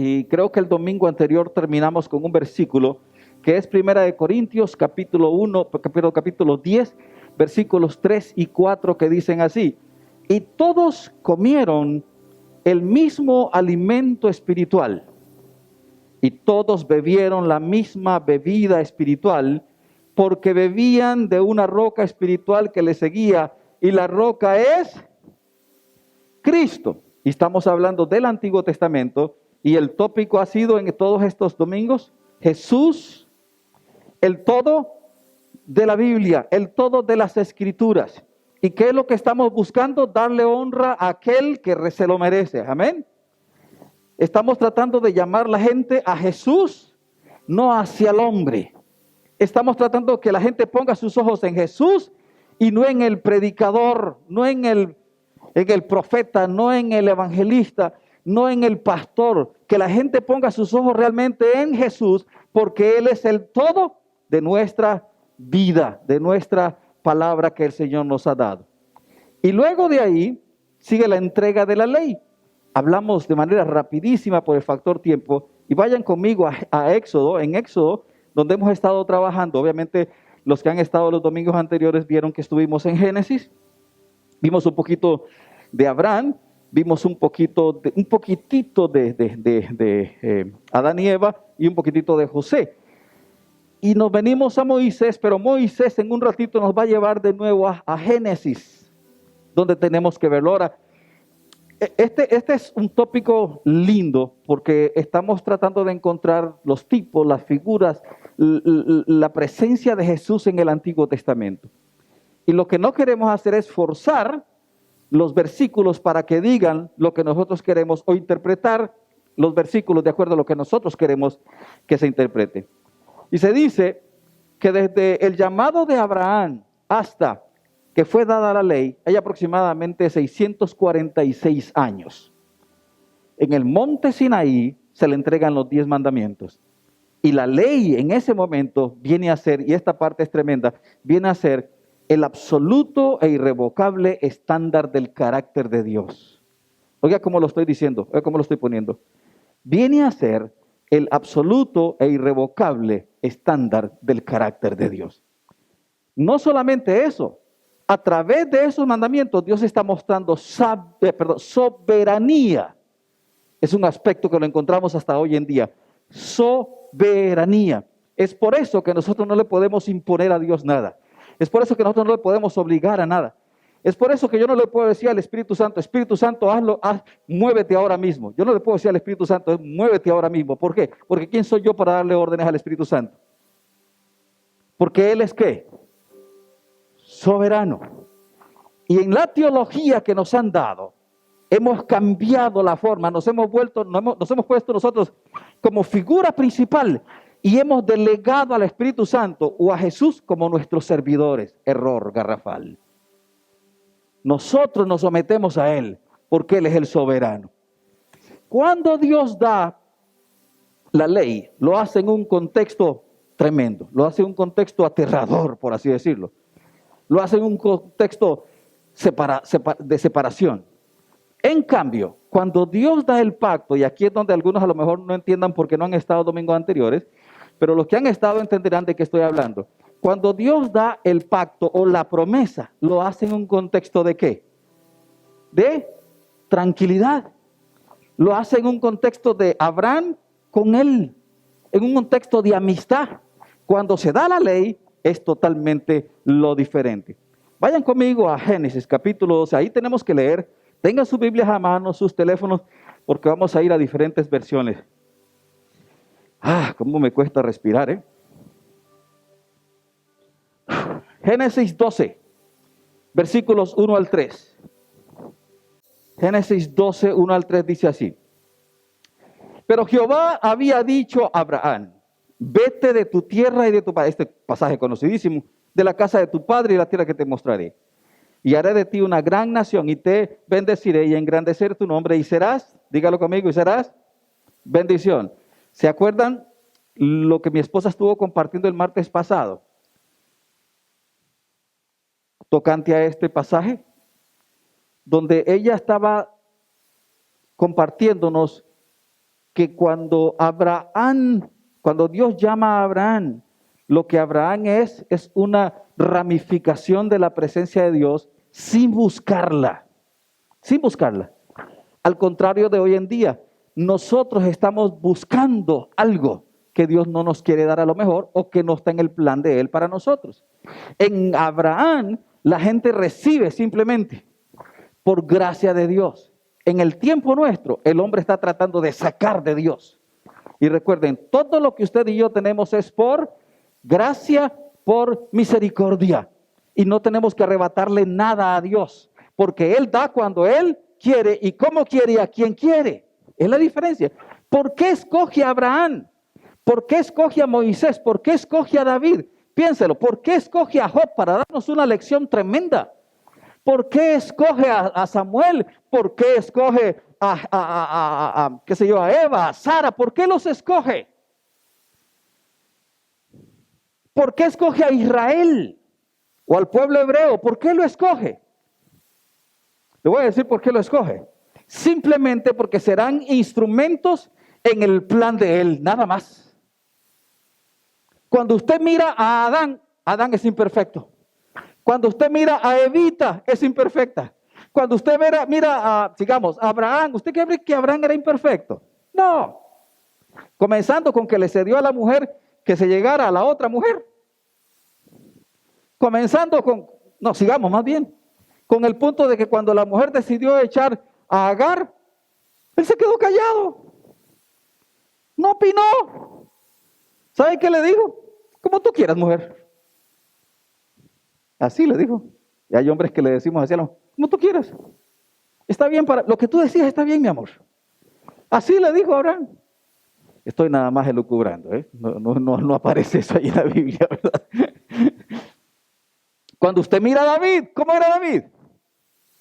y creo que el domingo anterior terminamos con un versículo que es Primera de Corintios, capítulo 10, versículos 3 y 4, que dicen así: y todos comieron el mismo alimento espiritual, y todos bebieron la misma bebida espiritual, porque bebían de una roca espiritual que les seguía, y la roca es Cristo. Y estamos hablando del Antiguo Testamento, y el tópico ha sido en todos estos domingos, Jesús, el todo de la Biblia, el todo de las Escrituras. ¿Y qué es lo que estamos buscando? Darle honra a aquel que se lo merece. Amén. Estamos tratando de llamar la gente a Jesús, no hacia el hombre. Estamos tratando que la gente ponga sus ojos en Jesús y no en el predicador, no en el profeta, no en el evangelista, no en el pastor. Que la gente ponga sus ojos realmente en Jesús, porque Él es el todo de nuestra vida, de nuestra palabra que el Señor nos ha dado. Y luego de ahí sigue la entrega de la ley. Hablamos de manera rapidísima por el factor tiempo, y vayan conmigo a Éxodo, en Éxodo, donde hemos estado trabajando. Obviamente los que han estado los domingos anteriores vieron que estuvimos en Génesis, vimos un poquito de Abraham, vimos un poquitito de Adán y Eva, y un poquitito de José. Y nos venimos a Moisés, pero Moisés en un ratito nos va a llevar de nuevo a Génesis, donde tenemos que verlo. Ahora, este es un tópico lindo, porque estamos tratando de encontrar los tipos, las figuras, la presencia de Jesús en el Antiguo Testamento. Y lo que no queremos hacer es forzar los versículos para que digan lo que nosotros queremos, o interpretar los versículos de acuerdo a lo que nosotros queremos que se interprete. Y se dice que desde el llamado de Abraham hasta que fue dada la ley, hay aproximadamente 646 años. En el monte Sinaí se le entregan los 10 mandamientos. Y la ley en ese momento viene a ser, y esta parte es tremenda, viene a ser el absoluto e irrevocable estándar del carácter de Dios. Oiga cómo lo estoy diciendo, oiga cómo lo estoy poniendo. Viene a ser el absoluto e irrevocable estándar del carácter de Dios. No solamente eso, a través de esos mandamientos Dios está mostrando soberanía. Es un aspecto que lo encontramos hasta hoy en día. Soberanía. Es por eso que nosotros no le podemos imponer a Dios nada. Es por eso que nosotros no le podemos obligar a nada. Es por eso que yo no le puedo decir al Espíritu Santo, hazlo, muévete ahora mismo. Yo no le puedo decir al Espíritu Santo, muévete ahora mismo. ¿Por qué? Porque ¿quién soy yo para darle órdenes al Espíritu Santo? Porque Él es ¿qué? Soberano. Y en la teología que nos han dado, hemos cambiado la forma, nos hemos puesto nosotros como figura principal y hemos delegado al Espíritu Santo o a Jesús como nuestros servidores. Error garrafal. Nosotros nos sometemos a Él porque Él es el soberano. Cuando Dios da la ley, lo hace en un contexto tremendo, lo hace en un contexto aterrador, por así decirlo. Lo hace en un contexto de separación. En cambio, cuando Dios da el pacto, y aquí es donde algunos a lo mejor no entiendan porque no han estado domingos anteriores, pero los que han estado entenderán de qué estoy hablando. Cuando Dios da el pacto o la promesa, lo hace en un contexto ¿de qué? De tranquilidad. Lo hace en un contexto de Abraham con él, en un contexto de amistad. Cuando se da la ley, es totalmente lo diferente. Vayan conmigo a Génesis capítulo 12, ahí tenemos que leer. Tengan sus Biblias a mano, sus teléfonos, porque vamos a ir a diferentes versiones. Cómo me cuesta respirar, ¿eh? Génesis 12, versículos 1 al 3. Génesis 12, 1 al 3 dice así: pero Jehová había dicho a Abraham, vete de tu tierra y de tu padre, este pasaje conocidísimo, de la casa de tu padre y la tierra que te mostraré. Y haré de ti una gran nación y te bendeciré y engrandecer tu nombre y serás, dígalo conmigo, y serás bendición. ¿Se acuerdan lo que mi esposa estuvo compartiendo el martes pasado? Tocante a este pasaje, donde ella estaba compartiéndonos que cuando Dios llama a Abraham, lo que Abraham es una ramificación de la presencia de Dios sin buscarla. Sin buscarla. Al contrario de hoy en día, nosotros estamos buscando algo que Dios no nos quiere dar a lo mejor o que no está en el plan de Él para nosotros. En Abraham, la gente recibe simplemente por gracia de Dios. En el tiempo nuestro, el hombre está tratando de sacar de Dios. Y recuerden, todo lo que usted y yo tenemos es por gracia, por misericordia. Y no tenemos que arrebatarle nada a Dios, porque Él da cuando Él quiere y cómo quiere y a quien quiere. Es la diferencia. ¿Por qué escoge a Abraham? ¿Por qué escoge a Moisés? ¿Por qué escoge a David? Piénselo. ¿Por qué escoge a Job para darnos una lección tremenda? ¿Por qué escoge a Samuel? ¿Por qué escoge a Eva, a Sara? ¿Por qué los escoge? ¿Por qué escoge a Israel o al pueblo hebreo? ¿Por qué lo escoge? Le voy a decir por qué lo escoge. Simplemente porque serán instrumentos en el plan de Él, nada más. Cuando usted mira a Adán, Adán es imperfecto. Cuando usted mira a Evita, es imperfecta. Cuando usted mira a Abraham, ¿usted cree que Abraham era imperfecto? No. Comenzando con que le cedió a la mujer que se llegara a la otra mujer. Sigamos más bien. Con el punto de que cuando la mujer decidió echar a Agar, él se quedó callado. No opinó. ¿Sabe qué le dijo? Como tú quieras, mujer. Así le dijo. Y hay hombres que le decimos así, como tú quieras. Está bien, lo que tú decías está bien, mi amor. Así le dijo Abraham. Estoy nada más elucubrando, ¿eh? No aparece eso ahí en la Biblia, ¿verdad? Cuando usted mira a David, ¿cómo era David?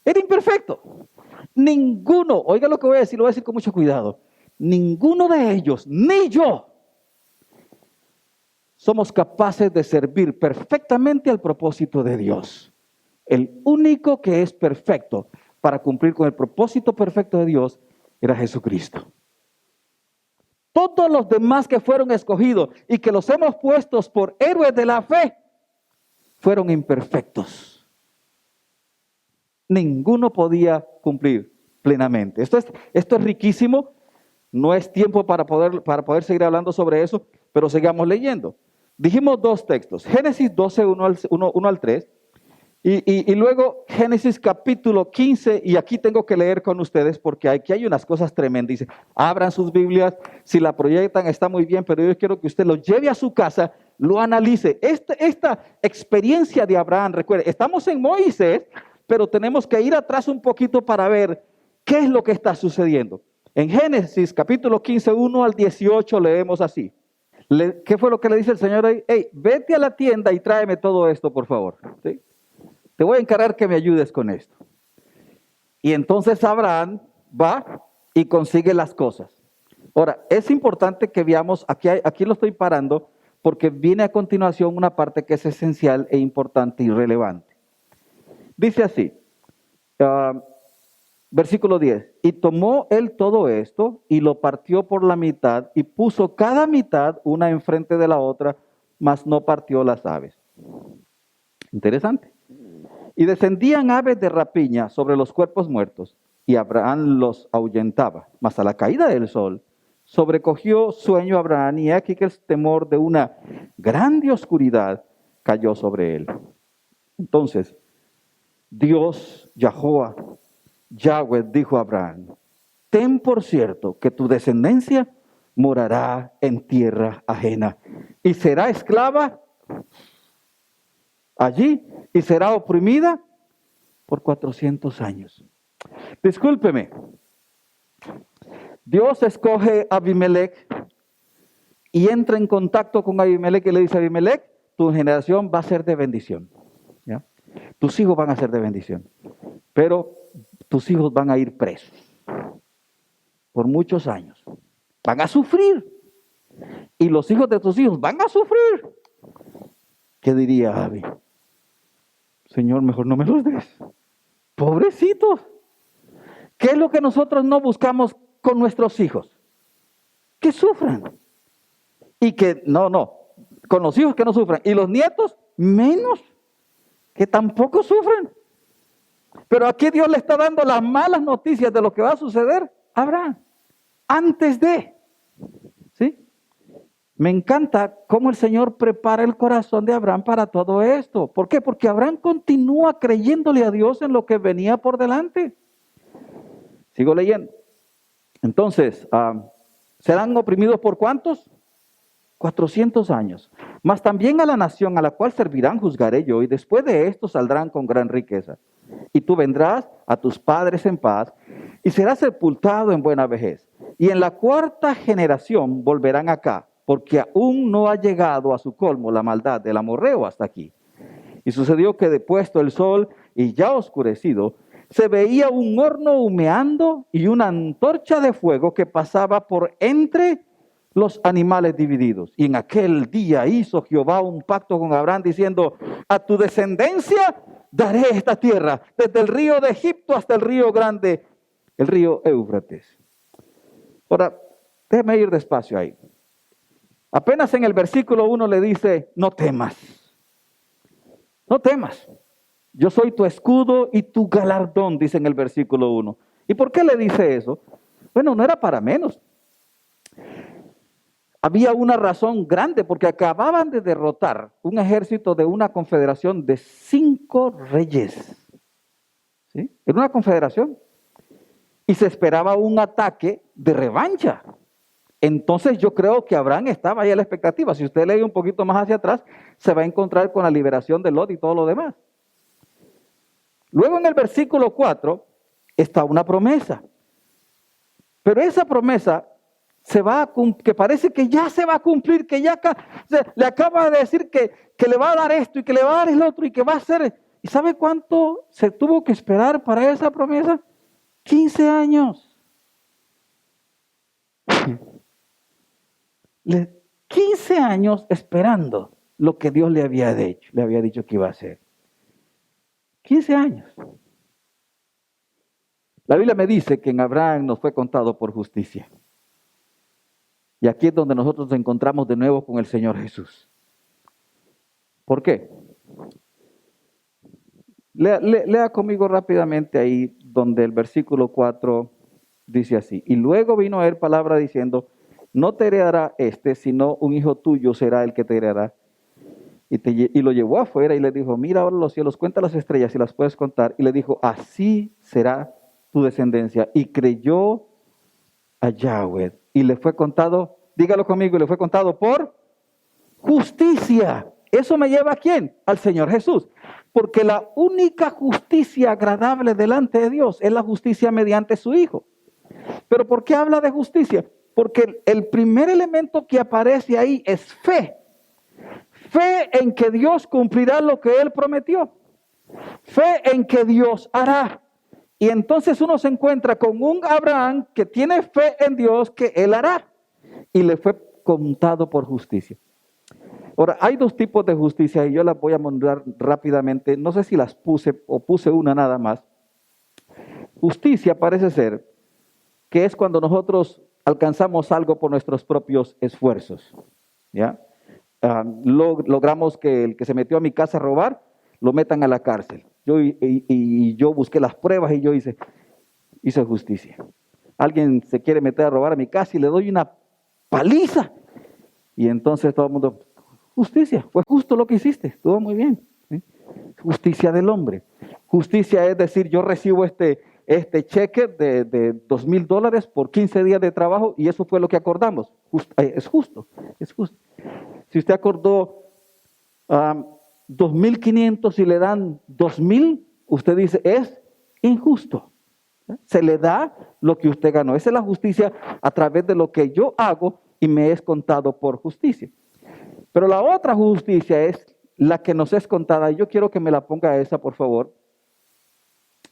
Era imperfecto. Ninguno, oiga lo que voy a decir, lo voy a decir con mucho cuidado. Ninguno de ellos, ni yo, somos capaces de servir perfectamente al propósito de Dios. El único que es perfecto para cumplir con el propósito perfecto de Dios era Jesucristo. Todos los demás que fueron escogidos y que los hemos puesto por héroes de la fe, fueron imperfectos. Ninguno podía cumplir plenamente. Esto es riquísimo. No es tiempo para poder seguir hablando sobre eso, pero sigamos leyendo. Dijimos dos textos, Génesis 12, 1 al 3, y luego Génesis capítulo 15, y aquí tengo que leer con ustedes porque aquí hay unas cosas tremendas. Dice, abran sus Biblias, si la proyectan está muy bien, pero yo quiero que usted lo lleve a su casa, lo analice. Esta experiencia de Abraham, recuerde, estamos en Moisés, pero tenemos que ir atrás un poquito para ver qué es lo que está sucediendo. En Génesis capítulo 15, 1 al 18 leemos así. ¿Qué fue lo que le dice el Señor ahí? Hey, vete a la tienda y tráeme todo esto, por favor. ¿Sí? Te voy a encargar que me ayudes con esto. Y entonces Abraham va y consigue las cosas. Ahora, es importante que veamos, aquí lo estoy parando, porque viene a continuación una parte que es esencial e importante y relevante. Dice así, versículo 10, y tomó él todo esto y lo partió por la mitad y puso cada mitad una enfrente de la otra, mas no partió las aves. Interesante. Y descendían aves de rapiña sobre los cuerpos muertos, y Abraham los ahuyentaba. Mas a la caída del sol, sobrecogió sueño a Abraham, y aquí que el temor de una grande oscuridad cayó sobre él. Entonces, Dios, Yahweh dijo a Abraham, ten por cierto que tu descendencia morará en tierra ajena, y será esclava allí, y será oprimida por 400 años. Discúlpeme, Dios escoge a Abimelech y entra en contacto con Abimelech y le dice a Abimelech, tu generación va a ser de bendición. ¿Ya? Tus hijos van a ser de bendición, pero tus hijos van a ir presos por muchos años. Van a sufrir. Y los hijos de tus hijos van a sufrir. ¿Qué diría Abi? Señor, mejor no me los des. Pobrecitos. ¿Qué es lo que nosotros no buscamos con nuestros hijos? que sufran. Y que, con los hijos que no sufran. Y los nietos, menos, que tampoco sufren. Pero aquí Dios le está dando las malas noticias de lo que va a suceder a Abraham. Antes de, ¿sí? Me encanta cómo el Señor prepara el corazón de Abraham para todo esto. ¿Por qué? Porque Abraham continúa creyéndole a Dios en lo que venía por delante. Sigo leyendo. Entonces, ¿serán oprimidos por cuántos? 400 años. Mas también a la nación a la cual servirán juzgaré yo, y después de esto saldrán con gran riqueza. Y tú vendrás a tus padres en paz, y serás sepultado en buena vejez. Y en la cuarta generación volverán acá, porque aún no ha llegado a su colmo la maldad del amorreo hasta aquí. Y sucedió que depuesto el sol y ya oscurecido, se veía un horno humeando y una antorcha de fuego que pasaba por entre los animales divididos. Y en aquel día hizo Jehová un pacto con Abraham diciendo: a tu descendencia daré esta tierra, desde el río de Egipto hasta el río grande, el río Éufrates. Ahora, déjeme ir despacio ahí. Apenas en el versículo 1 le dice: no temas, no temas. Yo soy tu escudo y tu galardón, dice en el versículo 1. ¿Y por qué le dice eso? Bueno, no era para menos. Había una razón grande, porque acababan de derrotar un ejército de una confederación de 5 reyes. ¿Sí? Era una confederación. Y se esperaba un ataque de revancha. Entonces yo creo que Abraham estaba ahí a la expectativa. Si usted lee un poquito más hacia atrás, se va a encontrar con la liberación de Lot y todo lo demás. Luego en el versículo 4 está una promesa. Pero esa promesa que parece que ya se va a cumplir, que ya le acaba de decir que le va a dar esto y que le va a dar el otro y que va a hacer. ¿Y sabe cuánto se tuvo que esperar para esa promesa? 15 años. 15 años esperando lo que Dios le había dicho que iba a hacer. 15 años. La Biblia me dice que en Abraham nos fue contado por justicia. Y aquí es donde nosotros nos encontramos de nuevo con el Señor Jesús. ¿Por qué? Lea conmigo rápidamente ahí donde el versículo 4 dice así: y luego vino a él palabra diciendo: no te heredará sino un hijo tuyo será el que te heredará. Y lo llevó afuera y le dijo: mira ahora los cielos, cuenta las estrellas si las puedes contar. Y le dijo: así será tu descendencia. Y creyó a Yahweh. Y le fue contado, dígalo conmigo, y le fue contado por justicia. ¿Eso me lleva a quién? Al Señor Jesús. Porque la única justicia agradable delante de Dios es la justicia mediante su Hijo. ¿Pero por qué habla de justicia? Porque el primer elemento que aparece ahí es fe. Fe en que Dios cumplirá lo que Él prometió. Fe en que Dios hará. Y entonces uno se encuentra con un Abraham que tiene fe en Dios que Él hará. Y le fue contado por justicia. Ahora, hay 2 tipos de justicia y yo las voy a mostrar rápidamente. No sé si las puse o puse una nada más. Justicia parece ser que es cuando nosotros alcanzamos algo por nuestros propios esfuerzos. ¿Ya? Logramos que el que se metió a mi casa a robar, lo metan a la cárcel. Yo busqué las pruebas y yo hice justicia. Alguien se quiere meter a robar a mi casa y le doy una paliza. Y entonces todo el mundo, justicia, fue justo lo que hiciste, estuvo muy bien. ¿Sí? Justicia del hombre. Justicia es decir, yo recibo este cheque de $2,000 por 15 días de trabajo y eso fue lo que acordamos. Es justo, es justo. Si usted acordó 2,500 y le dan 2,000, usted dice, es injusto. Se le da lo que usted ganó. Esa es la justicia a través de lo que yo hago y me es contado por justicia. Pero la otra justicia es la que nos es contada. Yo quiero que me la ponga esa, por favor.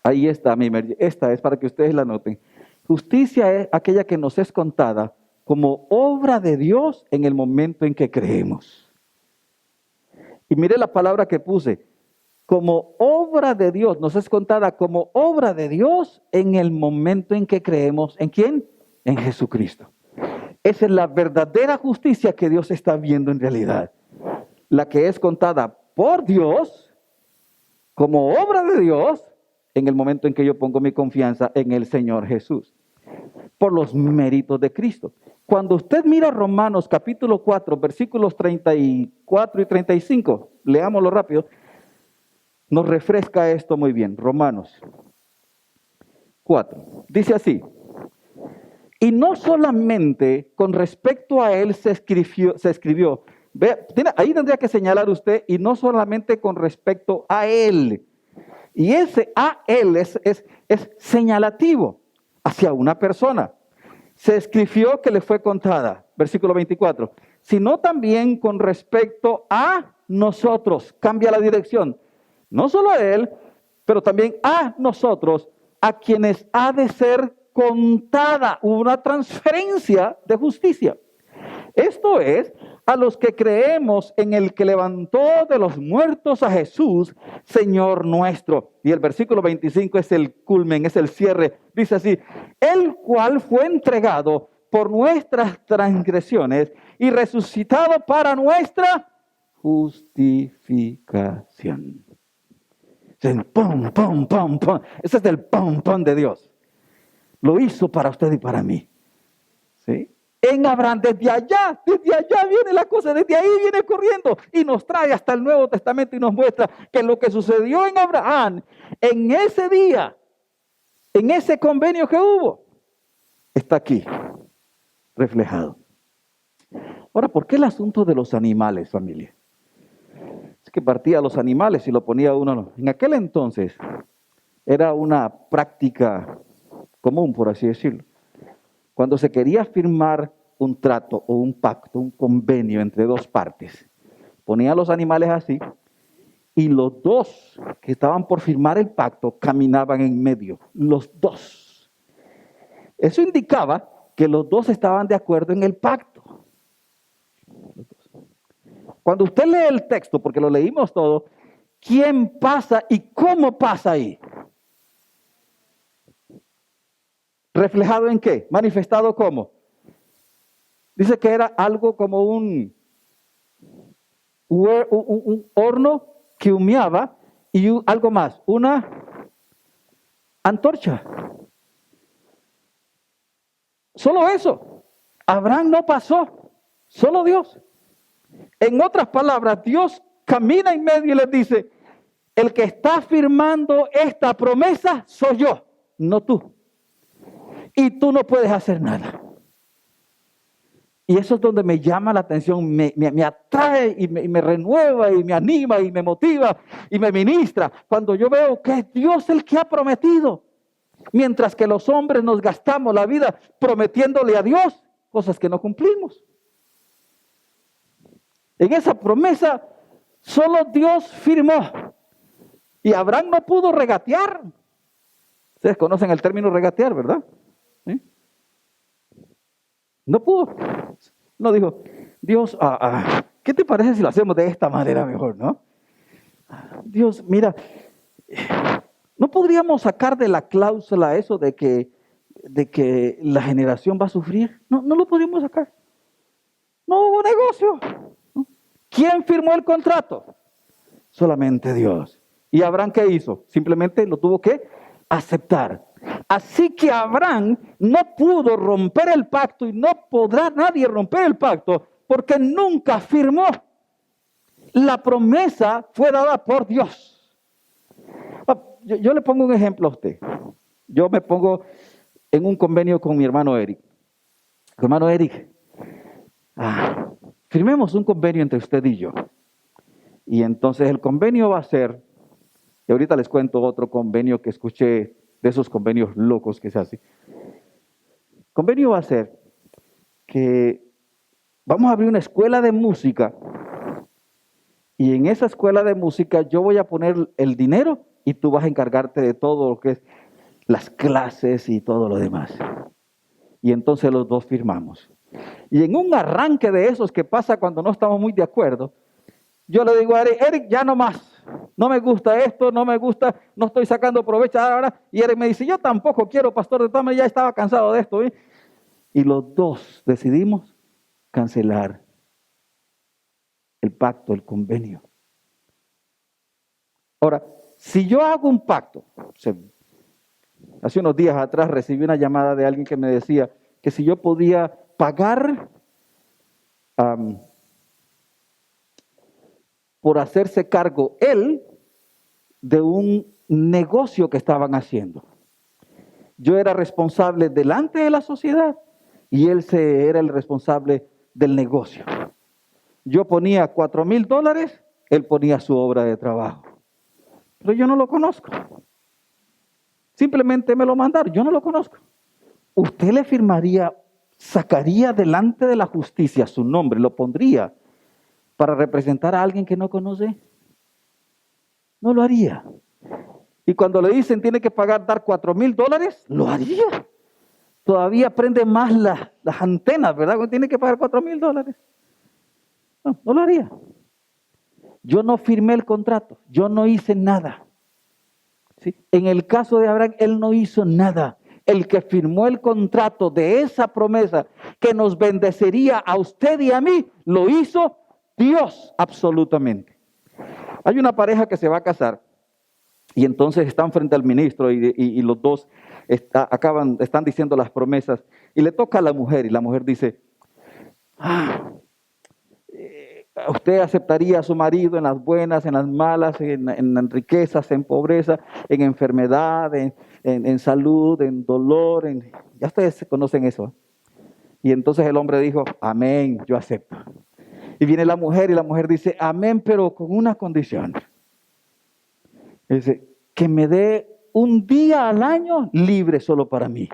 Ahí está, esta es para que ustedes la noten. Justicia es aquella que nos es contada como obra de Dios en el momento en que creemos. Y mire la palabra que puse, como obra de Dios, nos es contada como obra de Dios en el momento en que creemos. ¿En quién? En Jesucristo. Esa es la verdadera justicia que Dios está viendo en realidad. La que es contada por Dios, como obra de Dios, en el momento en que yo pongo mi confianza en el Señor Jesús, por los méritos de Cristo. Cuando usted mira Romanos capítulo 4, versículos 34 y 35, leámoslo rápido, nos refresca esto muy bien. Romanos 4, dice así: y no solamente con respecto a él se escribió. Ve, ahí tendría que señalar usted, y no solamente con respecto a él. Y ese a él es señalativo hacia una persona. Se escribió que le fue contada, versículo 24, sino también con respecto a nosotros. Cambia la dirección. No solo a él, pero también a nosotros, a quienes ha de ser contada una transferencia de justicia. Esto es, a los que creemos en el que levantó de los muertos a Jesús, Señor nuestro. Y el versículo 25 es el culmen, es el cierre. Dice así: el cual fue entregado por nuestras transgresiones y resucitado para nuestra justificación. Pum, pum, pum, pum. Ese es el pum, pum de Dios. Lo hizo para usted y para mí. ¿Sí? En Abraham, desde allá viene la cosa, desde ahí viene corriendo y nos trae hasta el Nuevo Testamento y nos muestra que lo que sucedió en Abraham, en ese día, en ese convenio que hubo, está aquí reflejado. Ahora, ¿por qué el asunto de los animales, familia? Es que partía los animales y lo ponía uno. En aquel entonces era una práctica común, por así decirlo. Cuando se quería firmar un trato o un pacto, un convenio entre dos partes, ponían los animales así y los dos que estaban por firmar el pacto caminaban en medio, los dos. Eso indicaba que los dos estaban de acuerdo en el pacto. Cuando usted lee el texto, porque lo leímos todo, ¿quién pasa y cómo pasa ahí? ¿Reflejado en qué? ¿Manifestado cómo? Dice que era algo como un horno que humeaba y algo más, una antorcha. Solo eso. Abraham no pasó, solo Dios. En otras palabras, Dios camina en medio y les dice: el que está firmando esta promesa soy yo, no tú. Y tú no puedes hacer nada. Y eso es donde me llama la atención, me atrae y me renueva y me anima y me motiva y me ministra. Cuando yo veo que es Dios el que ha prometido. Mientras que los hombres nos gastamos la vida prometiéndole a Dios cosas que no cumplimos. En esa promesa solo Dios firmó. Y Abraham no pudo regatear. Ustedes conocen el término regatear, ¿verdad? ¿Sí? No pudo. No dijo: Dios, ¿qué te parece si lo hacemos de esta manera mejor, no? Dios, mira, ¿no podríamos sacar de la cláusula eso de que la generación va a sufrir? No lo podríamos sacar. No hubo negocio. ¿Quién firmó el contrato? Solamente Dios. ¿Y Abraham qué hizo? Simplemente lo tuvo que aceptar. Así que Abraham no pudo romper el pacto y no podrá nadie romper el pacto porque nunca firmó. La promesa fue dada por Dios. Yo le pongo un ejemplo a usted. Yo me pongo en un convenio con mi hermano Eric. Hermano Eric, firmemos un convenio entre usted y yo. Y entonces el convenio va a ser, y ahorita les cuento otro convenio que escuché, de esos convenios locos que se hacen. Convenio va a ser que vamos a abrir una escuela de música y en esa escuela de música yo voy a poner el dinero y tú vas a encargarte de todo lo que es las clases y todo lo demás. Y entonces los dos firmamos. Y en un arranque de esos que pasa cuando no estamos muy de acuerdo, yo le digo a Eric, ya no más. No me gusta esto, no me gusta, no estoy sacando provecho ahora. Y Eric me dice: yo tampoco quiero, pastor, de todas maneras ya estaba cansado de esto. Y los dos decidimos cancelar el pacto, el convenio. Ahora, si yo hago un pacto, hace unos días atrás recibí una llamada de alguien que me decía que si yo podía pagar por hacerse cargo él de un negocio que estaban haciendo. Yo era responsable delante de la sociedad y él era el responsable del negocio. Yo ponía $4,000, él ponía su obra de trabajo. Pero yo no lo conozco. Simplemente me lo mandaron, yo no lo conozco. ¿Usted le firmaría, sacaría delante de la justicia su nombre, lo pondría para representar a alguien que no conoce? No lo haría. Y cuando le dicen tiene que dar $4,000, lo haría. Todavía prende más las antenas, ¿verdad? Cuando tiene que pagar $4,000. No lo haría. Yo no firmé el contrato, yo no hice nada. ¿Sí? En el caso de Abraham, él no hizo nada. El que firmó el contrato de esa promesa que nos bendecería a usted y a mí, lo hizo Dios absolutamente. Hay una pareja que se va a casar y entonces están frente al ministro y los dos están diciendo las promesas y le toca a la mujer y la mujer dice, usted aceptaría a su marido en las buenas, en las malas, en riquezas, en pobreza, en enfermedad, en salud, en dolor. Ya ustedes conocen eso. Y entonces el hombre dijo, amén, yo acepto. Y viene la mujer y la mujer dice, amén, pero con una condición. Dice, que me dé un día al año libre solo para mí.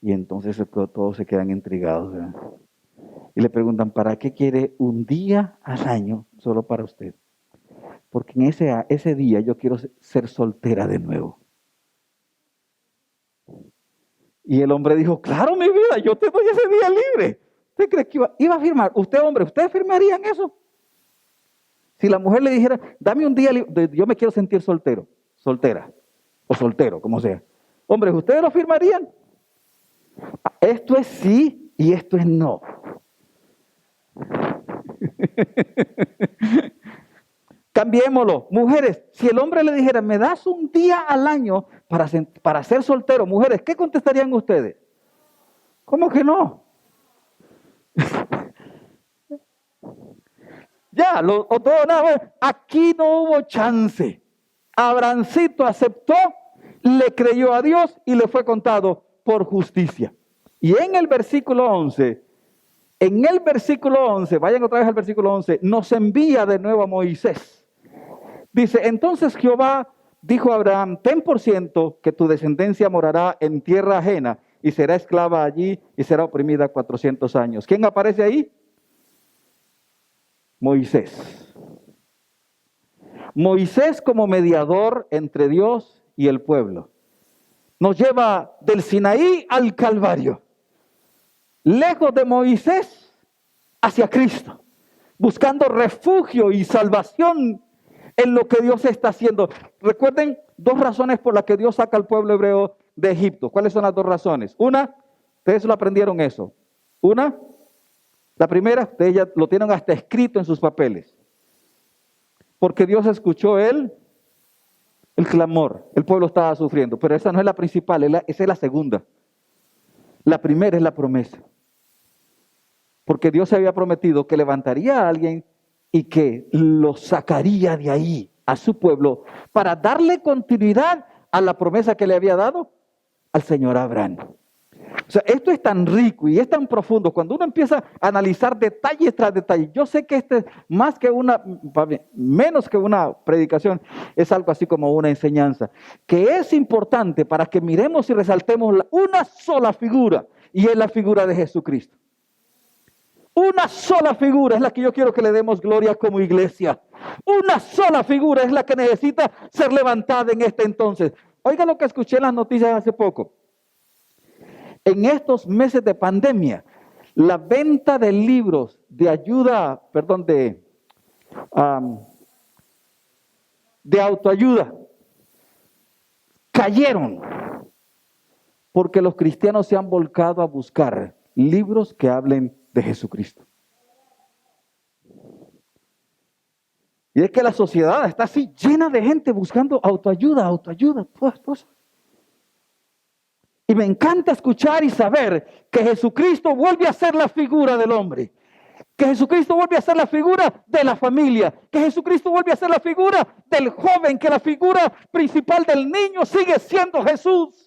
Y entonces todos se quedan intrigados, ¿verdad? Y le preguntan, ¿para qué quiere un día al año solo para usted? Porque en ese día yo quiero ser soltera de nuevo. Y el hombre dijo, claro, mi vida, yo te doy ese día libre. ¿Usted cree que iba a firmar? Usted, hombre, ¿ustedes firmarían eso? Si la mujer le dijera, dame un día libre, yo me quiero sentir soltero, soltera, o soltero, como sea. Hombres, ¿ustedes lo firmarían? Esto es sí y esto es no. Cambiémoslo. Mujeres, si el hombre le dijera, me das un día al año para ser soltero, mujeres, ¿qué contestarían ustedes? ¿Cómo que no? Ya, o todo nada. Aquí no hubo chance. Abrancito aceptó, le creyó a Dios y le fue contado por justicia. Y en el versículo 11, vayan otra vez al versículo 11, nos envía de nuevo a Moisés. Dice, entonces Jehová dijo a Abraham, ten por ciento que tu descendencia morará en tierra ajena y será esclava allí y será oprimida 400 años. ¿Quién aparece ahí? Moisés. Moisés como mediador entre Dios y el pueblo. Nos lleva del Sinaí al Calvario. Lejos de Moisés hacia Cristo. Buscando refugio y salvación en lo que Dios está haciendo. Recuerden dos razones por las que Dios saca al pueblo hebreo de Egipto. ¿Cuáles son las dos razones? Una, ustedes lo aprendieron eso. La primera, ustedes ya lo tienen hasta escrito en sus papeles. Porque Dios escuchó el clamor. El pueblo estaba sufriendo. Pero esa no es la principal, esa es la segunda. La primera es la promesa. Porque Dios se había prometido que levantaría a alguien y que lo sacaría de ahí a su pueblo para darle continuidad a la promesa que le había dado al Señor Abraham. O sea, esto es tan rico y es tan profundo. Cuando uno empieza a analizar detalle tras detalle, yo sé que este es menos que una predicación, es algo así como una enseñanza, que es importante para que miremos y resaltemos una sola figura, y es la figura de Jesucristo. Una sola figura es la que yo quiero que le demos gloria como iglesia. Una sola figura es la que necesita ser levantada en este entonces. Oiga lo que escuché en las noticias hace poco. En estos meses de pandemia, la venta de libros de ayuda, de autoayuda, cayeron. Porque los cristianos se han volcado a buscar libros que hablen de Jesucristo. Y es que la sociedad está así llena de gente buscando autoayuda, todas cosas. Y me encanta escuchar y saber que Jesucristo vuelve a ser la figura del hombre. Que Jesucristo vuelve a ser la figura de la familia. Que Jesucristo vuelve a ser la figura del joven. Que la figura principal del niño sigue siendo Jesús.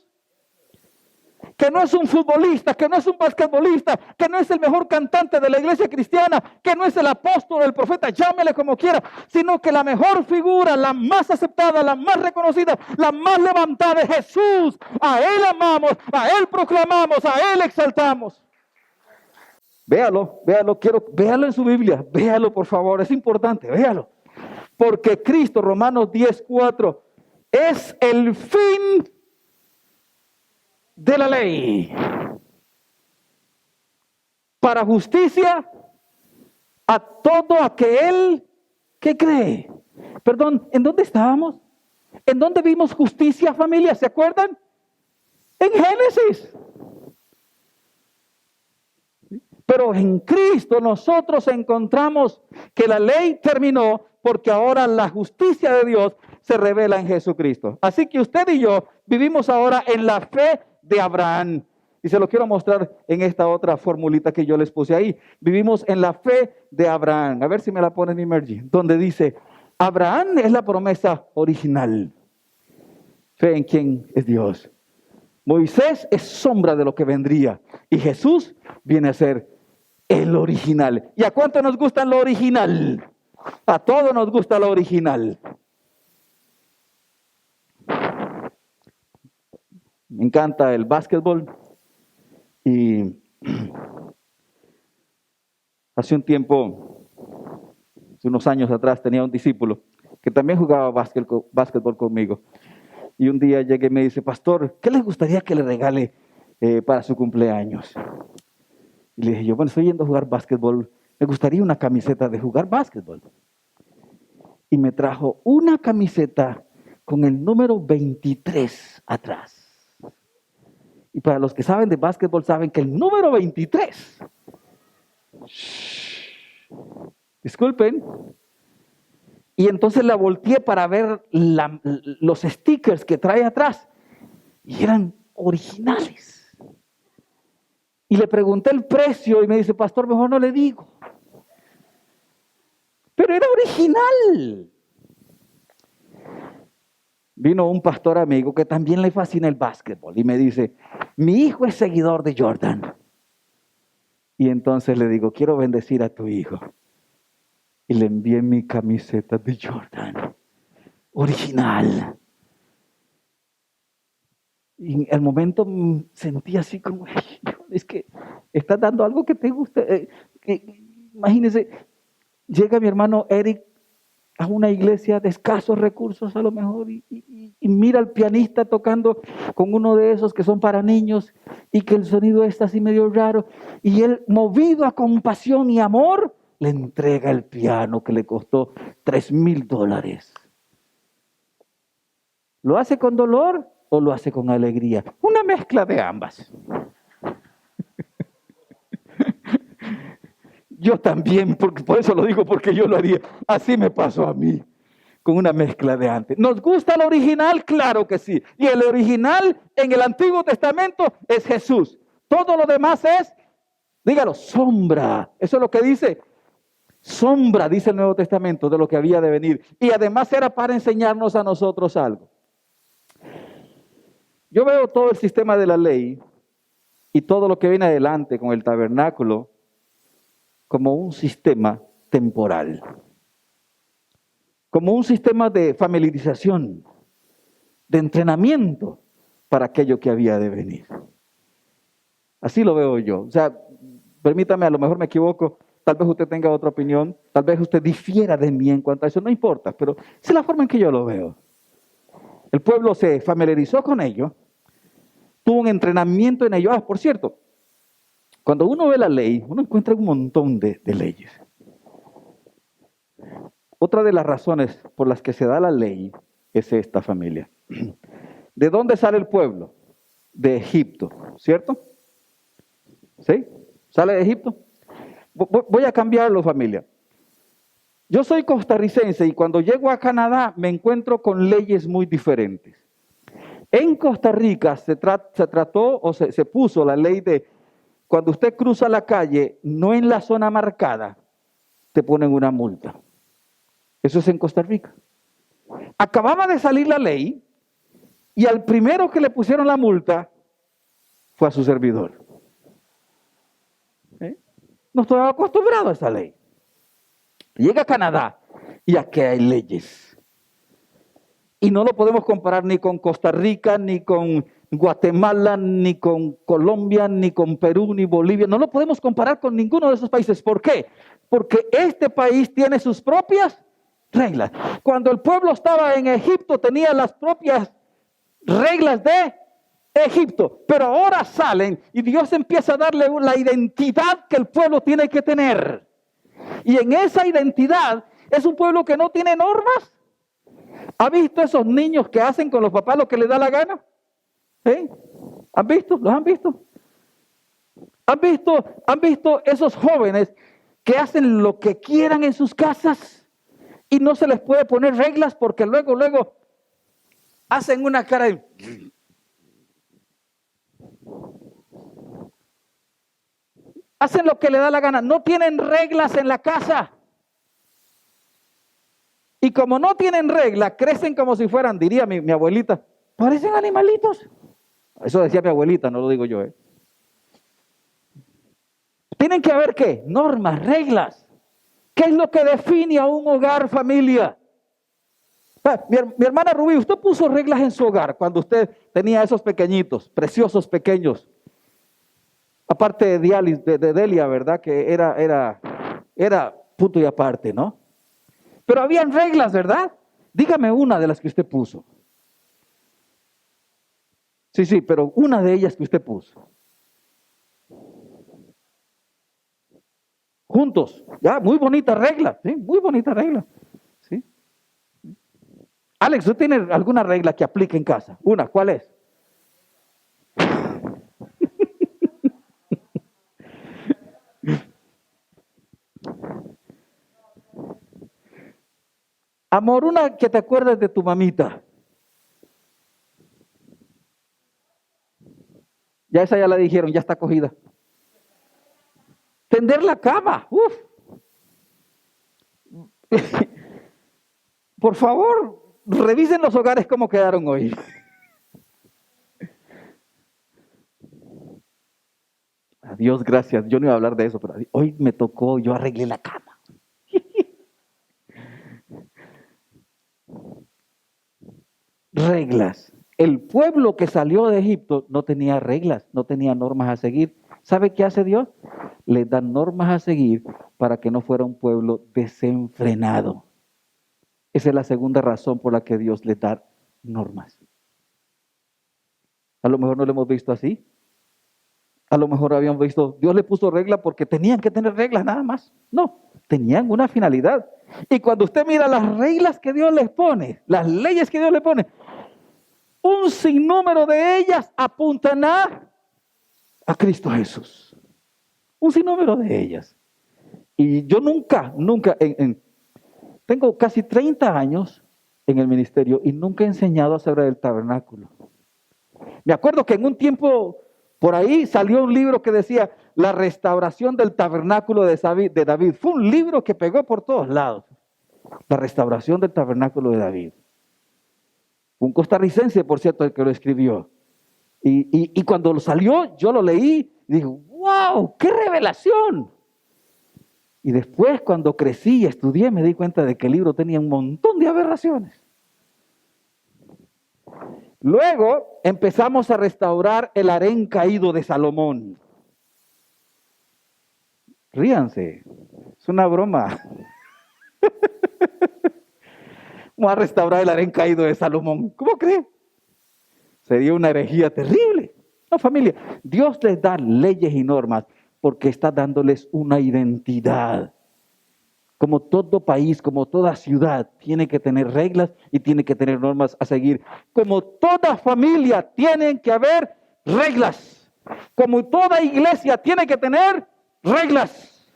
Que no es un futbolista, que no es un basquetbolista, que no es el mejor cantante de la iglesia cristiana, que no es el apóstol, el profeta, llámele como quiera, sino que la mejor figura, la más aceptada, la más reconocida, la más levantada es Jesús. A Él amamos, a Él proclamamos, a Él exaltamos. Véalo, véalo en su Biblia, véalo por favor, es importante, véalo. Porque Cristo, Romanos 10:4, es el fin de la ley para justicia a todo aquel que cree. Perdón, ¿en dónde estábamos? ¿En dónde vimos justicia, familia? ¿Se acuerdan? En Génesis. Pero en Cristo nosotros encontramos que la ley terminó porque ahora la justicia de Dios se revela en Jesucristo. Así que usted y yo vivimos ahora en la fe de Abraham. Y se lo quiero mostrar en esta otra formulita que yo les puse ahí. Vivimos en la fe de Abraham. A ver si me la ponen en Emergy. Donde dice, Abraham es la promesa original. Fe en quien es Dios. Moisés es sombra de lo que vendría. Y Jesús viene a ser el original. ¿Y a cuánto nos gusta lo original? A todos nos gusta lo original. Me encanta el básquetbol. Y hace un tiempo, hace unos años atrás, tenía un discípulo que también jugaba básquetbol conmigo. Y un día llegué y me dice, pastor, ¿qué le gustaría que le regale para su cumpleaños? Y le dije yo, bueno, estoy yendo a jugar básquetbol, me gustaría una camiseta de jugar básquetbol. Y me trajo una camiseta con el número 23 atrás. Y para los que saben de básquetbol, saben que el número 23, disculpen, y entonces la volteé para ver los stickers que trae atrás, y eran originales. Y le pregunté el precio y me dice, pastor, mejor no le digo. Pero era original. Vino un pastor amigo que también le fascina el básquetbol y me dice, mi hijo es seguidor de Jordan. Y entonces le digo, quiero bendecir a tu hijo. Y le envié mi camiseta de Jordan, original. Y en el momento sentí así como, es que estás dando algo que te gusta. Imagínense, llega mi hermano Eric a una iglesia de escasos recursos a lo mejor y mira al pianista tocando con uno de esos que son para niños y que el sonido está así medio raro y él, movido a compasión y amor, le entrega el piano que le costó $3,000. ¿Lo hace con dolor o lo hace con alegría? Una mezcla de ambas. Yo también, por eso lo digo, porque yo lo haría. Así me pasó a mí, con una mezcla de antes. ¿Nos gusta el original? Claro que sí. Y el original en el Antiguo Testamento es Jesús. Todo lo demás es, dígalo, sombra. Eso es lo que dice. Sombra, dice el Nuevo Testamento, de lo que había de venir. Y además era para enseñarnos a nosotros algo. Yo veo todo el sistema de la ley y todo lo que viene adelante con el tabernáculo como un sistema temporal, como un sistema de familiarización, de entrenamiento para aquello que había de venir. Así lo veo yo. O sea, permítame, a lo mejor me equivoco, tal vez usted tenga otra opinión, tal vez usted difiera de mí en cuanto a eso, no importa, pero esa es la forma en que yo lo veo. El pueblo se familiarizó con ello, tuvo un entrenamiento en ello. Por cierto, cuando uno ve la ley, uno encuentra un montón de leyes. Otra de las razones por las que se da la ley es esta, familia. ¿De dónde sale el pueblo? de Egipto, ¿cierto? ¿Sí? ¿Sale de Egipto? Voy a cambiarlo, familia. Yo soy costarricense y cuando llego a Canadá me encuentro con leyes muy diferentes. En Costa Rica se trató o se puso la ley de cuando usted cruza la calle, no en la zona marcada, te ponen una multa. Eso es en Costa Rica. Acababa de salir la ley y al primero que le pusieron la multa fue a su servidor. No estoy acostumbrado a esa ley. Llega a Canadá y aquí hay leyes. Y no lo podemos comparar ni con Costa Rica, ni con Guatemala, ni con Colombia, ni con Perú, ni Bolivia. No lo podemos comparar con ninguno de esos países. ¿Por qué? Porque este país tiene sus propias reglas. Cuando el pueblo estaba en Egipto tenía las propias reglas de Egipto. Pero ahora salen y Dios empieza a darle la identidad que el pueblo tiene que tener. Y en esa identidad es un pueblo que no tiene normas. ¿Ha visto esos niños que hacen con los papás lo que les da la gana? ¿Sí? ¿Han visto? ¿Los han visto? ¿Han visto esos jóvenes que hacen lo que quieran en sus casas y no se les puede poner reglas porque luego hacen una cara de... Hacen lo que les da la gana, no tienen reglas en la casa. Y como no tienen reglas, crecen como si fueran, diría mi abuelita, parecen animalitos. Eso decía mi abuelita, no lo digo yo. Tienen que haber ¿qué? Normas, reglas. ¿Qué es lo que define a un hogar, familia? Mi hermana Rubí, usted puso reglas en su hogar cuando usted tenía esos pequeñitos, preciosos pequeños. Aparte de Delia, ¿verdad? Que era punto y aparte, ¿no? Pero habían reglas, ¿verdad? Dígame una de las que usted puso. Sí, pero una de ellas que usted puso. Juntos, ya, muy bonita regla, ¿sí? Muy bonita regla, ¿sí? Alex, ¿usted tiene alguna regla que aplique en casa? Una, ¿cuál es? Amor, una que te acuerdes de tu mamita. Ya esa ya la dijeron, ya está cogida. Tender la cama, uf. Por favor, revisen los hogares cómo quedaron hoy. A Dios gracias, yo no iba a hablar de eso, pero hoy me tocó, yo arreglé la cama. Reglas. El pueblo que salió de Egipto no tenía reglas, no tenía normas a seguir. ¿Sabe qué hace Dios? Les da normas a seguir para que no fuera un pueblo desenfrenado. Esa es la segunda razón por la que Dios les da normas. A lo mejor no lo hemos visto así. A lo mejor habíamos visto, Dios le puso reglas porque tenían que tener reglas nada más. No, tenían una finalidad. Y cuando usted mira las reglas que Dios les pone, las leyes que Dios le pone, un sinnúmero de ellas apuntan a Cristo Jesús. Un sinnúmero de ellas. Y yo nunca, tengo casi 30 años en el ministerio y nunca he enseñado acerca del tabernáculo. Me acuerdo que en un tiempo por ahí salió un libro que decía La restauración del tabernáculo de David. Fue un libro que pegó por todos lados. La restauración del tabernáculo de David. Un costarricense, por cierto, el que lo escribió. Y cuando salió, yo lo leí y dije, ¡wow! ¡Qué revelación! Y después, cuando crecí y estudié, me di cuenta de que el libro tenía un montón de aberraciones. Luego empezamos a restaurar el harén caído de Salomón. Ríanse, es una broma. Vamos a restaurar el harén caído de Salomón. ¿Cómo cree? Sería una herejía terrible. No, familia, Dios les da leyes y normas porque está dándoles una identidad. Como todo país, como toda ciudad, tiene que tener reglas y tiene que tener normas a seguir. Como toda familia, tienen que haber reglas. Como toda iglesia tiene que tener reglas.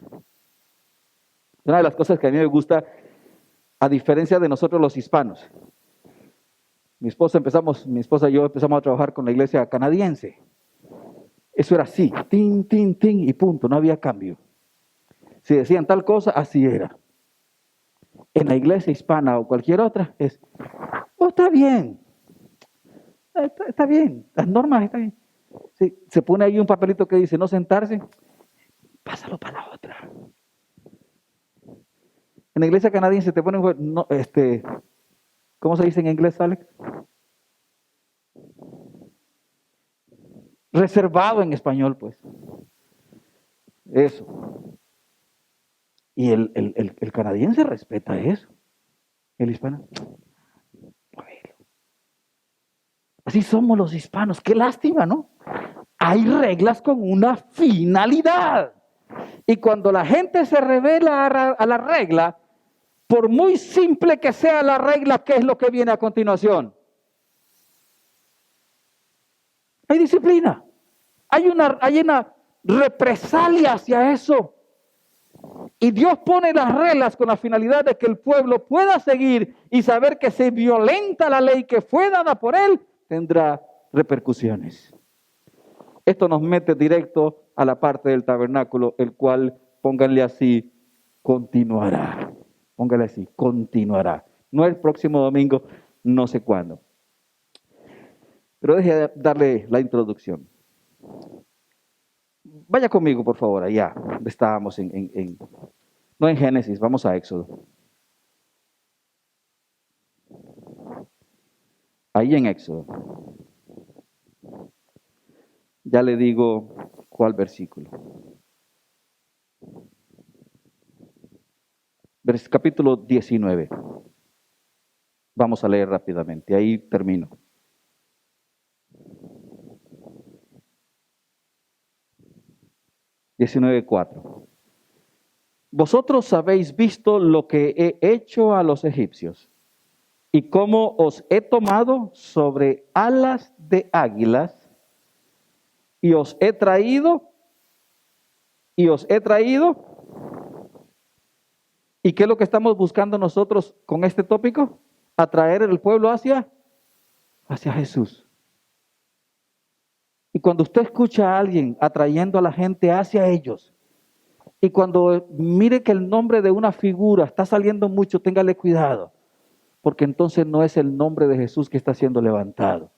Una de las cosas que a mí me gusta, a diferencia de nosotros los hispanos, mi esposa y yo empezamos a trabajar con la iglesia canadiense. Eso era así, tin, tin, tin y punto, no había cambio. Si decían tal cosa, así era. En la iglesia hispana o cualquier otra es, oh, está bien, las normas están bien. Sí, se pone ahí un papelito que dice no sentarse, pásalo para la otra. En la iglesia canadiense te ponen, no, ¿cómo se dice en inglés, Alex? Reservado en español, pues. Eso. Y el canadiense respeta eso. El hispano. Así somos los hispanos. Qué lástima, ¿no? Hay reglas con una finalidad. Y cuando la gente se revela a la regla, por muy simple que sea la regla, ¿qué es lo que viene a continuación? Hay disciplina. Hay una represalia hacia eso. Y Dios pone las reglas con la finalidad de que el pueblo pueda seguir y saber que si violenta la ley que fue dada por él, tendrá repercusiones. Esto nos mete directo a la parte del tabernáculo, el cual, pónganle así, continuará. Pónganle así, continuará. No el próximo domingo, no sé cuándo. Pero deje darle la introducción. Vaya conmigo, por favor, allá. Estábamos no en Génesis, vamos a Éxodo. Ahí en Éxodo. Ya le digo cuál versículo. Capítulo 19. Vamos a leer rápidamente, ahí termino. (19:4). Vosotros habéis visto lo que he hecho a los egipcios y cómo os he tomado sobre alas de águilas y os he traído. ¿Y qué es lo que estamos buscando nosotros con este tópico? Atraer el pueblo hacia Jesús. Y cuando usted escucha a alguien atrayendo a la gente hacia ellos, y cuando mire que el nombre de una figura está saliendo mucho, téngale cuidado, porque entonces no es el nombre de Jesús que está siendo levantado.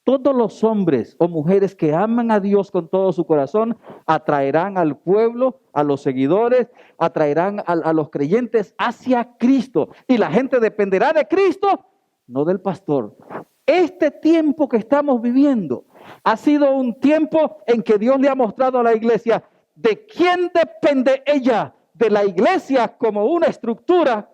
Todos los hombres o mujeres que aman a Dios con todo su corazón atraerán al pueblo, a los seguidores, atraerán a los creyentes hacia Cristo. Y la gente dependerá de Cristo, no del pastor. Este tiempo que estamos viviendo ha sido un tiempo en que Dios le ha mostrado a la iglesia de quién depende ella, de la iglesia como una estructura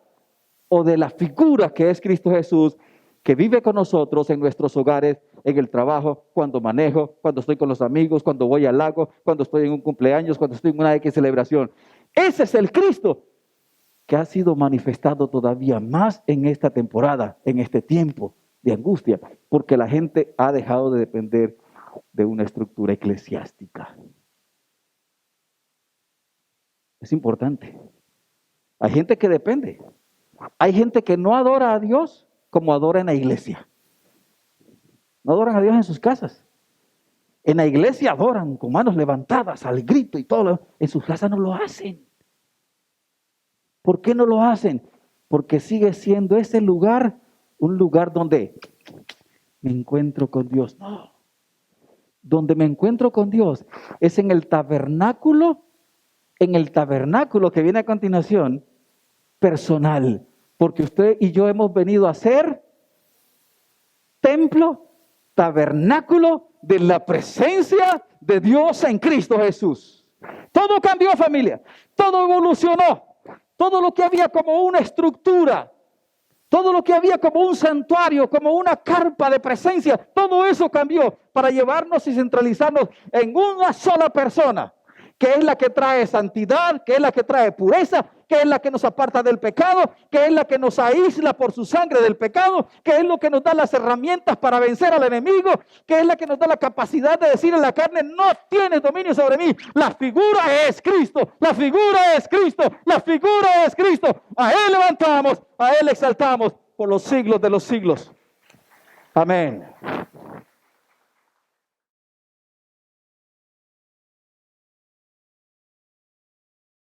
o de la figura que es Cristo Jesús, que vive con nosotros en nuestros hogares, en el trabajo, cuando manejo, cuando estoy con los amigos, cuando voy al lago, cuando estoy en un cumpleaños, cuando estoy en una X celebración. Ese es el Cristo que ha sido manifestado todavía más en esta temporada, en este tiempo de angustia, porque la gente ha dejado de depender de una estructura eclesiástica. Es importante. Hay gente que depende. Hay gente que no adora a Dios como adora en la iglesia. No adoran a Dios en sus casas. En la iglesia adoran con manos levantadas, al grito y todo. En sus casas no lo hacen. ¿Por qué no lo hacen? Porque sigue siendo ese lugar un lugar donde me encuentro con Dios. No. Donde me encuentro con Dios es en el tabernáculo que viene a continuación, personal. Porque usted y yo hemos venido a ser templo, tabernáculo de la presencia de Dios en Cristo Jesús. Todo cambió, familia. Todo evolucionó. Todo lo que había como una estructura, todo lo que había como un santuario, como una carpa de presencia, todo eso cambió para llevarnos y centralizarnos en una sola persona, que es la que trae santidad, que es la que trae pureza, que es la que nos aparta del pecado, que es la que nos aísla por su sangre del pecado, que es lo que nos da las herramientas para vencer al enemigo, que es la que nos da la capacidad de decir en la carne, no tienes dominio sobre mí. La figura es Cristo, la figura es Cristo, la figura es Cristo. A Él levantamos, a Él exaltamos por los siglos de los siglos. Amén.